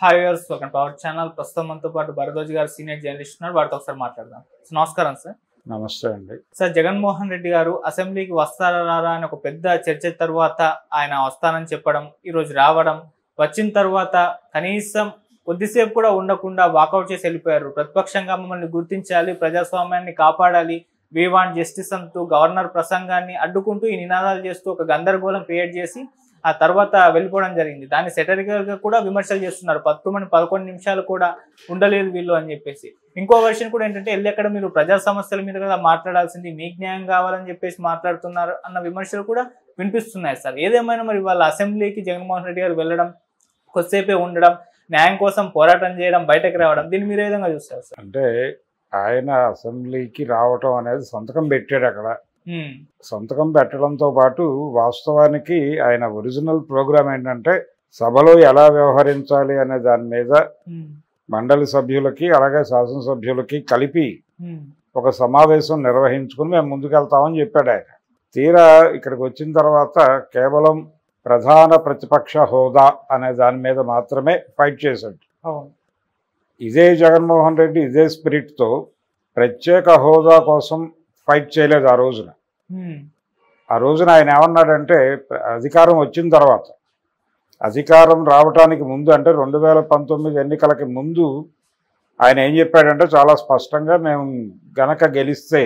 Hi viewers, welcome to our channel. ప్రస్తుతం మనతో పాటు భరద్వాజ్ గారు సీనియర్ జర్నలిస్ట్ ఉన్నారు. వారితో ఒకసారి మాట్లాడదాం. నమస్కారం సార్. నమస్తే అండి. సార్, జగన్మోహన్ రెడ్డి గారు అసెంబ్లీకి వస్తారా రారా అని ఒక పెద్ద చర్చ తర్వాత ఆయన వస్తానని చెప్పడం, ఈరోజు రావడం, వచ్చిన తర్వాత కనీసం కొద్దిసేపు కూడా ఉండకుండా వాకౌట్ చేసి వెళ్ళిపోయారు. ప్రతిపక్షంగా మమ్మల్ని గుర్తించాలి, ప్రజాస్వామ్యాన్ని కాపాడాలి, వీ వాంట్ జస్టిస్ అంటూ గవర్నర్ ప్రసంగాన్ని అడ్డుకుంటూ ఈ నినాదాలు చేస్తూ ఒక గందరగోళం క్రియేట్ చేసి ఆ తర్వాత వెళ్ళిపోవడం జరిగింది. దాన్ని సెటరికల్ గా కూడా విమర్శలు చేస్తున్నారు. 11 నిమిషాలు కూడా ఉండలేదు వీళ్ళు అని చెప్పేసి. ఇంకో వర్షన్ కూడా ఏంటంటే, వెళ్ళి అక్కడ మీరు ప్రజా సమస్యల మీద కదా మాట్లాడాల్సింది, మీకు న్యాయం కావాలని చెప్పేసి మాట్లాడుతున్నారు అన్న విమర్శలు కూడా వినిపిస్తున్నాయి సార్. ఏదేమైనా మరి వాళ్ళ అసెంబ్లీకి జగన్మోహన్ రెడ్డి గారు వెళ్ళడం, కొద్దిసేపే ఉండడం, న్యాయం కోసం పోరాటం చేయడం, బయటకు రావడం, దీన్ని మీరు ఏ విధంగా చూస్తారు సార్? అంటే ఆయన అసెంబ్లీకి రావటం అనేది సంతకం పెట్టాడు. అక్కడ సంతకం పెట్టడంతో పాటు వాస్తవానికి ఆయన ఒరిజినల్ ప్రోగ్రామ్ ఏంటంటే సభలో ఎలా వ్యవహరించాలి అనే దాని మీద మండలి సభ్యులకి అలాగే శాసనసభ్యులకి కలిపి ఒక సమావేశం నిర్వహించుకుని మేము ముందుకెళ్తామని చెప్పాడు ఆయన. తీరా ఇక్కడికి వచ్చిన తర్వాత కేవలం ప్రధాన ప్రతిపక్ష హోదా అనే దాని మీద మాత్రమే ఫైట్ చేశాడు. ఇదే జగన్మోహన్ రెడ్డి ఇదే స్పిరిట్తో ప్రత్యేక హోదా కోసం ఫైట్ చేయలేదు. ఆ రోజున ఆయన ఏమన్నాడంటే, అధికారం వచ్చిన తర్వాత, అధికారం రావటానికి ముందు అంటే 2019 ఎన్నికలకి ముందు ఆయన ఏం చెప్పాడంటే చాలా స్పష్టంగా, మేము గనక గెలిస్తే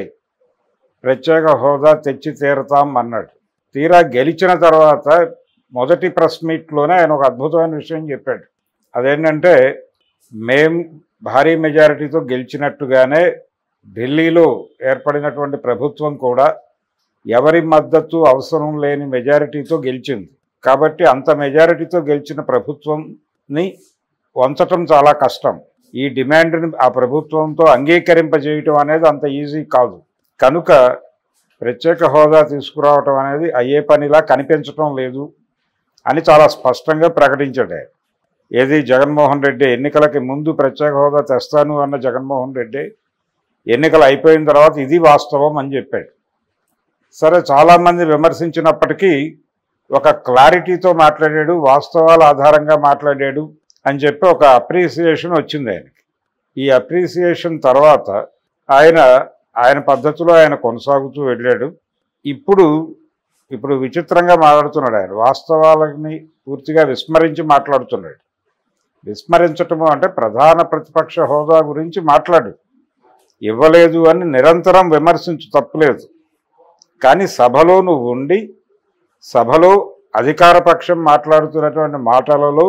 ప్రత్యేక హోదా తెచ్చి తీరుతాం అన్నాడు. తీరా గెలిచిన తర్వాత మొదటి ప్రెస్ మీట్లోనే ఆయన ఒక అద్భుతమైన విషయం చెప్పాడు. అదేంటంటే, మేం భారీ మెజారిటీతో గెలిచినట్టుగానే ఢిల్లీలో ఏర్పడినటువంటి ప్రభుత్వం కూడా ఎవరి మద్దతు అవసరం లేని మెజారిటీతో గెలిచింది. కాబట్టి అంత మెజారిటీతో గెలిచిన ప్రభుత్వంని వంచటం చాలా కష్టం. ఈ డిమాండ్ని ఆ ప్రభుత్వంతో అంగీకరింపజేయటం అనేది అంత ఈజీ కాదు. కనుక ప్రత్యేక హోదా తీసుకురావటం అనేది అయ్యే పనిలా కనిపించటం లేదు అని చాలా స్పష్టంగా ప్రకటించాడు. ఏది జగన్మోహన్ రెడ్డి ఎన్నికలకి ముందు ప్రత్యేక హోదా తెస్తాను అన్న జగన్మోహన్ రెడ్డి ఎన్నికలు అయిపోయిన తర్వాత ఇది వాస్తవం అని చెప్పాడు. సరే, చాలామంది విమర్శించినప్పటికీ ఒక క్లారిటీతో మాట్లాడాడు, వాస్తవాల ఆధారంగా మాట్లాడాడు అని చెప్పి ఒక అప్రిసియేషన్ వచ్చింది ఆయనకి. ఈ అప్రిసియేషన్ తర్వాత ఆయన పద్ధతిలో ఆయన కొనసాగుతూ వెళ్ళాడు. ఇప్పుడు విచిత్రంగా మాట్లాడుతున్నాడు. ఆయన వాస్తవాలని పూర్తిగా విస్మరించి మాట్లాడుతున్నాడు. విస్మరించటము అంటే ప్రధాన ప్రతిపక్ష హోదా గురించి మాట్లాడు, ఇవ్వలేదు అని నిరంతరం విమర్శించు, తప్పులేదు. కానీ సభలో నువ్వు ఉండి సభలో అధికార పక్షం మాట్లాడుతున్నటువంటి మాటలలో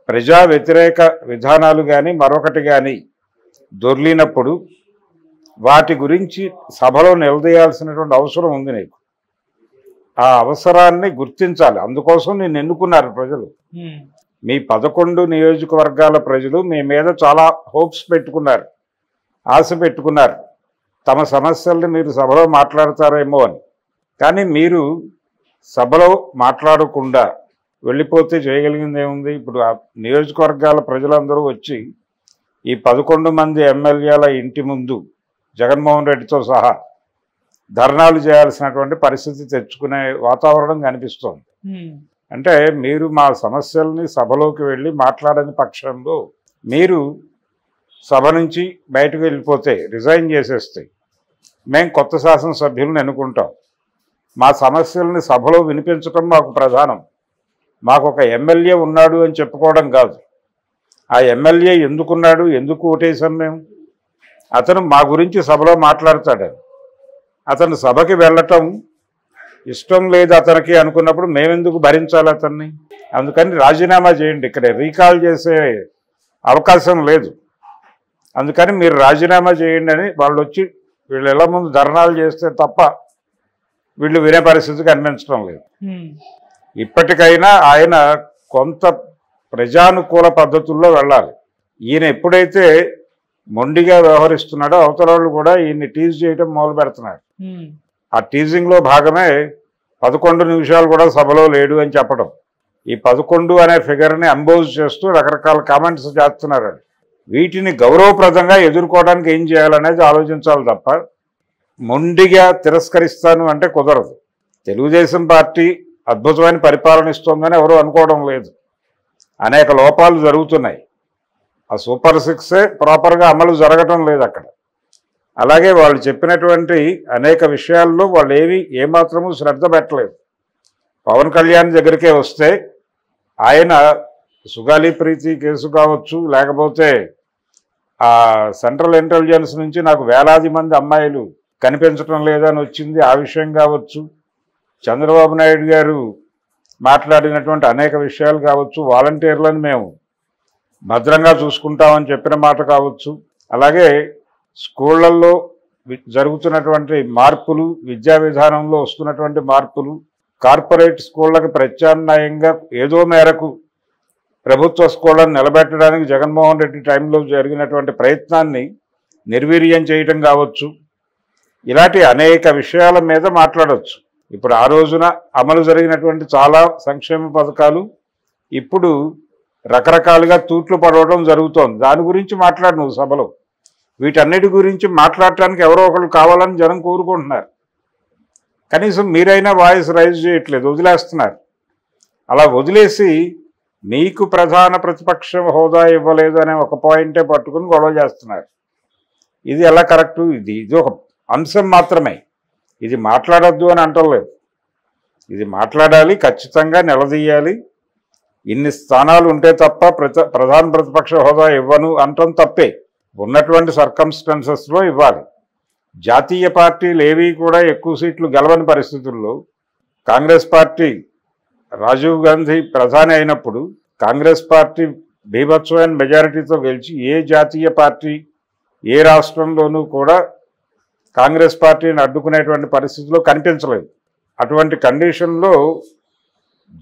ప్రజా వ్యతిరేక విధానాలు కానీ మరొకటి కానీ దొర్లినప్పుడు వాటి గురించి సభలో నిలదీయాల్సినటువంటి అవసరం ఉంది నీకు. ఆ అవసరాన్ని గుర్తించాలి. అందుకోసం నేను ఎన్నుకున్నారు ప్రజలు. మీ 11 నియోజకవర్గాల ప్రజలు మీ మీద చాలా హోప్స్ పెట్టుకున్నారు, ఆశ పెట్టుకున్నారు. తమ సమస్యల్ని మీరు సభలో మాట్లాడతారేమో అని. కానీ మీరు సభలో మాట్లాడకుండా వెళ్ళిపోతే చేయగలిగింది ఏముంది? ఇప్పుడు ఆ నియోజకవర్గాల ప్రజలందరూ వచ్చి ఈ 11 మంది ఎమ్మెల్యేల ఇంటి ముందు జగన్మోహన్ రెడ్డితో సహా ధర్నాలు చేయాల్సినటువంటి పరిస్థితి తెచ్చుకునే వాతావరణం కనిపిస్తోంది. అంటే మీరు మా సమస్యల్ని సభలోకి వెళ్ళి మాట్లాడని పక్షంలో మీరు సభ నుంచి బయటకు వెళ్ళిపోతే, రిజైన్ చేసేస్తే మేము కొత్త శాసనసభ్యులను ఎన్నుకుంటాం. మా సమస్యల్ని సభలో వినిపించడం మాకు ప్రధానం. మాకు ఒక ఎమ్మెల్యే ఉన్నాడు అని చెప్పుకోవడం కాదు. ఆ ఎమ్మెల్యే ఎందుకున్నాడు, ఎందుకు ఓటేసాం మేము, అతను మా గురించి సభలో మాట్లాడతాడు. అతను సభకి వెళ్ళటం ఇష్టం లేదు అతనికి అనుకున్నప్పుడు మేమెందుకు భరించాలి అతన్ని? అందుకని రాజీనామా చేయండి. ఇక్కడ రీకాల్ చేసే అవకాశం లేదు. అందుకని మీరు రాజీనామా చేయండి అని వాళ్ళు వచ్చి వీళ్ళు ఎలా ముందు ధర్నాలు చేస్తే తప్ప వీళ్ళు వినే పరిస్థితి కనిపించడం లేదు. ఇప్పటికైనా ఆయన కొంత ప్రజానుకూల పద్ధతుల్లో వెళ్ళాలి. ఈయన ఎప్పుడైతే మొండిగా వ్యవహరిస్తున్నాడో అవతల వాళ్ళు కూడా ఈయన్ని టీజ్ చేయడం మొదలు పెడుతున్నారు. ఆ టీజింగ్లో భాగమే 11 నిమిషాలు కూడా సభలో లేడు అని చెప్పడం. ఈ 11 అనే ఫిగర్ని అంబోజ్ చేస్తూ రకరకాల కామెంట్స్ చేస్తున్నారు. వీటిని గౌరవప్రదంగా ఎదుర్కోవడానికి ఏం చేయాలనేది ఆలోచించాలి తప్ప మొండిగా తిరస్కరిస్తాను అంటే కుదరదు. తెలుగుదేశం పార్టీ అద్భుతమైన పరిపాలన ఇస్తుందని ఎవరు అనుకోవడం లేదు. అనేక లోపాలు జరుగుతున్నాయి. ఆ సూపర్ 6 ప్రాపర్గా అమలు జరగటం లేదు అక్కడ. అలాగే వాళ్ళు చెప్పినటువంటి అనేక విషయాల్లో వాళ్ళు ఏమాత్రము శ్రద్ధ పెట్టలేదు. పవన్ కళ్యాణ్ దగ్గరికే వస్తే ఆయన సుగాలి ప్రీతి కేసు కావచ్చు, లేకపోతే ఆ సెంట్రల్ ఇంటెలిజెన్స్ నుంచి నాకు వేలాది మంది అమ్మాయిలు కనిపించడం లేదని వచ్చింది, ఆ విషయం కావచ్చు, చంద్రబాబు నాయుడు గారు మాట్లాడినటువంటి అనేక విషయాలు కావచ్చు, వాలంటీర్లను మేము భద్రంగా చూసుకుంటామని చెప్పిన మాట కావచ్చు, అలాగే స్కూళ్ళల్లో జరుగుతున్నటువంటి మార్పులు, విద్యా విధానంలో వస్తున్నటువంటి మార్పులు, కార్పొరేట్ స్కూళ్ళకి ప్రత్యామ్నాయంగా ఏదో మేరకు ప్రభుత్వ స్కూళ్ళను నిలబెట్టడానికి జగన్మోహన్ రెడ్డి టైంలో జరిగినటువంటి ప్రయత్నాన్ని నిర్వీర్యం చేయటం కావచ్చు, ఇలాంటి అనేక విషయాల మీద మాట్లాడవచ్చు. ఇప్పుడు ఆ రోజున అమలు జరిగినటువంటి చాలా సంక్షేమ పథకాలు ఇప్పుడు రకరకాలుగా తూట్లు పడవడం జరుగుతోంది. దాని గురించి మాట్లాడు నువ్వు సభలో. వీటన్నిటి గురించి మాట్లాడటానికి ఎవరో ఒకరు కావాలని జనం కోరుకుంటున్నారు. కనీసం మీరైనా వాయిస్ రైజ్ చేయట్లేదు, వదిలేస్తున్నారు. అలా వదిలేసి మీకు ప్రధాన ప్రతిపక్ష హోదా ఇవ్వలేదు అనే ఒక పాయింటే పట్టుకుని గొడవ చేస్తున్నారు. ఇది ఎలా కరెక్టు? ఇది ఒక అంశం మాత్రమే, ఇది మాట్లాడొద్దు అని అంటలేదు. ఇది మాట్లాడాలి, ఖచ్చితంగా నిలదీయాలి. ఇన్ని స్థానాలు ఉంటే తప్ప ప్రధాన ప్రతిపక్ష హోదా ఇవ్వను అంటం తప్పే. ఉన్నటువంటి సర్కమ్స్టెన్సెస్లో ఇవ్వాలి. జాతీయ పార్టీలు ఏవి కూడా ఎక్కువ సీట్లు గెలవని పరిస్థితుల్లో కాంగ్రెస్ పార్టీ రాజీవ్ గాంధీ ప్రధాని అయినప్పుడు కాంగ్రెస్ పార్టీ బీభత్సమైన మెజారిటీతో గెలిచి ఏ జాతీయ పార్టీ ఏ రాష్ట్రంలోనూ కూడా కాంగ్రెస్ పార్టీని అడ్డుకునేటువంటి పరిస్థితిలో కనిపించలేదు. అటువంటి కండిషన్లో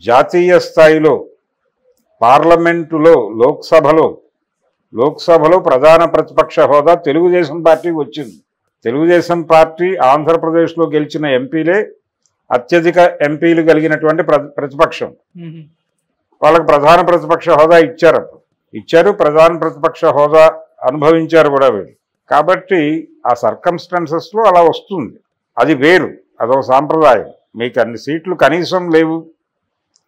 జాతీయ స్థాయిలో పార్లమెంటులో లోక్సభలో ప్రధాన ప్రతిపక్ష హోదా తెలుగుదేశం పార్టీకి వచ్చింది. తెలుగుదేశం పార్టీ ఆంధ్రప్రదేశ్లో గెలిచిన ఎంపీలే అత్యధిక ఎంపీలు కలిగినటువంటి ప్రతిపక్షం. వాళ్ళకి ప్రధాన ప్రతిపక్ష హోదా ఇచ్చారు. ప్రధాన ప్రతిపక్ష హోదా అనుభవించారు కూడా వీళ్ళు. కాబట్టి ఆ సర్కమ్స్టెన్సెస్లో అలా వస్తుంది. అది వేరు, అదొక సాంప్రదాయం. మీకు అన్ని సీట్లు కనీసం లేవు,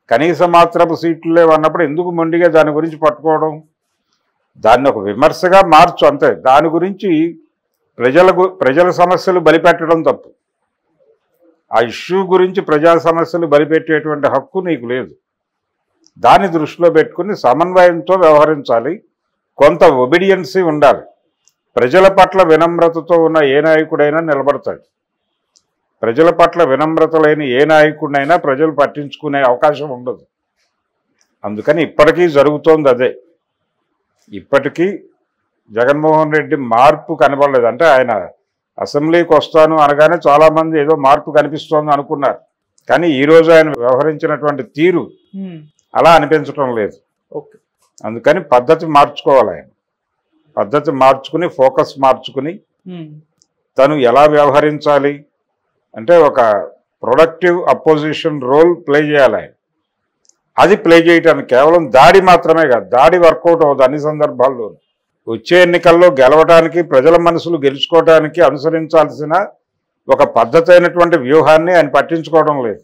కనీస మాత్రపు సీట్లు లేవు అన్నప్పుడు ఎందుకు మొండిగా దాని గురించి పట్టుకోవడం? దాన్ని ఒక విమర్శగా మార్చు అంతే. దాని గురించి ప్రజల సమస్యలు బలిపెట్టడం తప్పు. ఆ ఇష్యూ గురించి ప్రజా సమస్యలు బలిపెట్టేటువంటి హక్కు నీకు లేదు. దాన్ని దృష్టిలో పెట్టుకుని సమన్వయంతో వ్యవహరించాలి. కొంత ఒబీడియన్సీ ఉండాలి. ప్రజల పట్ల వినమ్రతతో ఉన్న ఏ నాయకుడైనా నిలబడతాడు. ప్రజల పట్ల వినమ్రత లేని ఏ నాయకుడినైనా ప్రజలు పట్టించుకునే అవకాశం ఉండదు. అందుకని ఇప్పటికీ జరుగుతోంది అదే. ఇప్పటికీ జగన్మోహన్ రెడ్డి మార్పు కనబడలేదు. అంటే ఆయన అసెంబ్లీకి వస్తాను అనగానే చాలామంది ఏదో మార్పు కనిపిస్తోంది అనుకున్నారు. కానీ ఈరోజు ఆయన వ్యవహరించినటువంటి తీరు అలా అనిపించడం లేదు. అందుకని పద్ధతి మార్చుకోవాలి. ఆయన పద్ధతి మార్చుకుని, ఫోకస్ మార్చుకుని తను ఎలా వ్యవహరించాలి అంటే ఒక ప్రొడక్టివ్ అపోజిషన్ రోల్ ప్లే చేయాలి ఆయన. అది ప్లే చేయటానికి కేవలం దాడి మాత్రమే కాదు, దాడి వర్కౌట్ అవ్వదు అన్ని సందర్భాల్లో. వచ్చే ఎన్నికల్లో గెలవడానికి, ప్రజల మనసులు గెలుచుకోవడానికి అనుసరించాల్సిన ఒక పద్ధతి అయినటువంటి వ్యూహాన్ని ఆయన పట్టించుకోవడం లేదు.